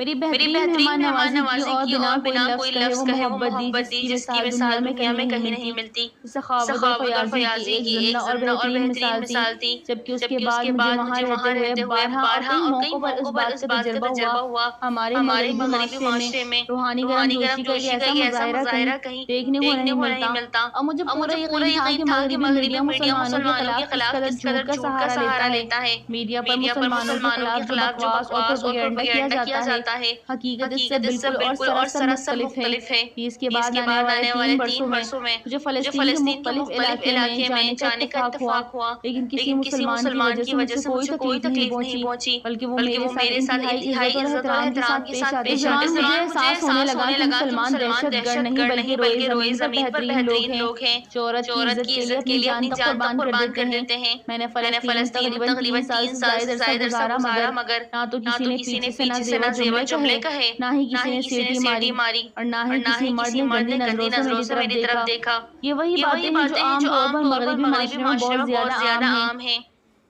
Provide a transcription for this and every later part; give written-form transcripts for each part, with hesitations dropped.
میری بہترین مہمان نوازی کی اور بنا کوئی لفظ کہے وہ محبت دی جس کی مثال دنیا میں کہیں نہیں ملتی۔ سخاوت اور فیاضی کی ایک زندہ اور بہترین مثال تھی، جبکہ اس کے بعد مجھے وہاں رہتے ہوئے بارہا اور کئی موقعوں پر اس بات کا تجربہ ہوا ہمارے مغربی معاشرے میں روحانی گرم جوشی کا ایک ایسا مظاہرہ کہیں دیکھنے کو نہیں ملتا، اور مجھے پورا یقین تھا کہ مغربی میڈیا مسلمانوں کے خلاف کس قدر جھوٹ کا سہارا لیتا ہے۔ میڈیا پر مسلمانوں کے خلاف جو بکواس اور پروپیگنڈا کیا جاتا ہے، حقیقت اس سے بالکل اور سراسر مختلف ہے۔ اس کے بعد آنے والے 3 برسوں میں مجھے فلسطین کے مختلف علاقے میں جانے کا اتفاق ہوا، لیکن کسی مسلمان کی وجہ سے مجھے کوئی تکلیف نہیں پہنچی، بلکہ وہ میرے ساتھ انتہائی عزت اور احترام کے ساتھ پیش آتے۔ اس دوران مجھے احساس ہونے لگا کہ مسلمان دہشت گرد نہیں بلکہ روئے زمین پر بہترین لوگ ہیں، جو عورت کی عزت کے لیے اپنی جان تک قربان کر دیتے ہیں۔ میں نے فلسطین میں تقریباً 3 سال سے زائد عرصہ گزارا، مگر نہ تو کسی نے پیچھے سے نہ زیور جملے کہے، نہ ہی کسی نے سیٹی ماری، اور نہ ہی کسی مرد نے گندی نظروں سے میری طرف دیکھا۔ یہ وہی باتیں ہیں جو عام طور پر مغربی معاشرے میں بہت زیادہ عام ہیں۔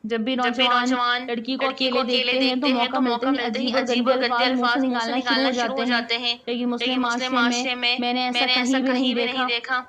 جب بھی نوجوان لڑکی کو اکیلے دیکھتے ہیں تو موقع ملتے ہی عجیب اور گندے الفاظ منہ سے نکالنا شروع ہو جاتے ہیں، لیکن مسلم معاشرے میں میں نے ایسا کہیں بھی نہیں دیکھا۔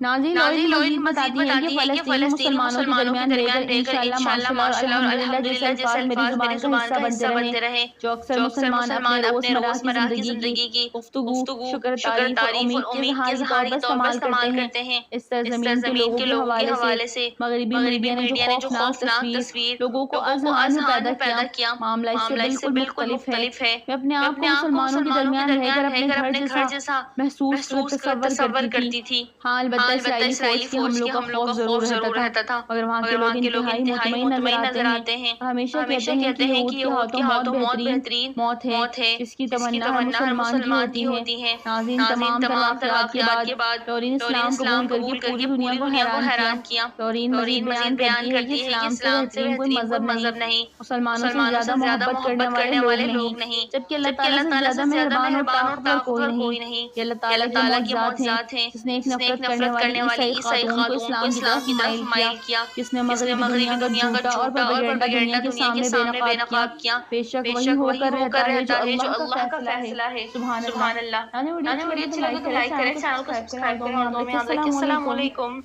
ناظرین، لوئن مزید بتاتی ہے کہ فلسطینی مسلمانوں کے درمیان رہ کر انشاءاللہ ماشاءاللہ اور الحمدللہ جیسے الفاظ میری زبان کا حصہ بنتے رہے، جو اکثر مسلمان اپنے روزمرہ کی زندگی کی گفتگو، شکر، تعریف اور امید کے اظہار کے طور پر استعمال کرتے ہیں۔ اس سرزمین کے لوگوں کے حوالے سے مغربی میڈیا نے جو خوفناک تصویر لوگوں کو اذہان میں پیدا کیا، معاملہ اس سے بالکل مختلف ہے۔ میں اپنے آپ کو مسلمانوں کے درمیان رہ کر اپنے گھر جیسا محسوس تصور کرتی تھی۔ ہاں، البتہ اسرائیلی فوج کے حملوں کا خوف ضرور رہتا تھا، مگر وہاں کے لوگ انتہائی مطمئن نظر آتے ہیں، ہمیشہ کہتے ہیں کہ یہود کے ہاتھوں موت بہترین موت ہے، جس کی تمنا ہر مسلمان کی ہوتی ہے۔ ناظرین، تمام واقعات کے بعد لورین اسلام قبول کر کے پوری دنیا کو حیران کیا۔ لورین مزید بیان کرتی ہے کہ اسلام سے بہترین کوئی مذہب نہیں، مسلمانوں سے زیادہ محبت کرنے والے لوگ نہیں، جبکہ اللہ تعالیٰ سے زیادہ مہربان اور طاقتور کوئی نہیں۔ یہ اللہ تعالیٰ کی معجزات ہیں، جس نے ایک نفرت کرنے والی عیسائی خاتون کو اسلام کی طرف مائل کیا، جس نے مغربی دنیا کا جھوٹا اور پروپیگنڈا دنیا کے سامنے بے نقاب کیا۔ بے شک وہی ہو کر رہتا ہے جو اللہ کا فیصلہ ہے۔ سبحان اللہ۔ ویڈیو اچھی لگے تو لائک کریں، چینل کو سبسکرائب کریں۔ السلام علیکم۔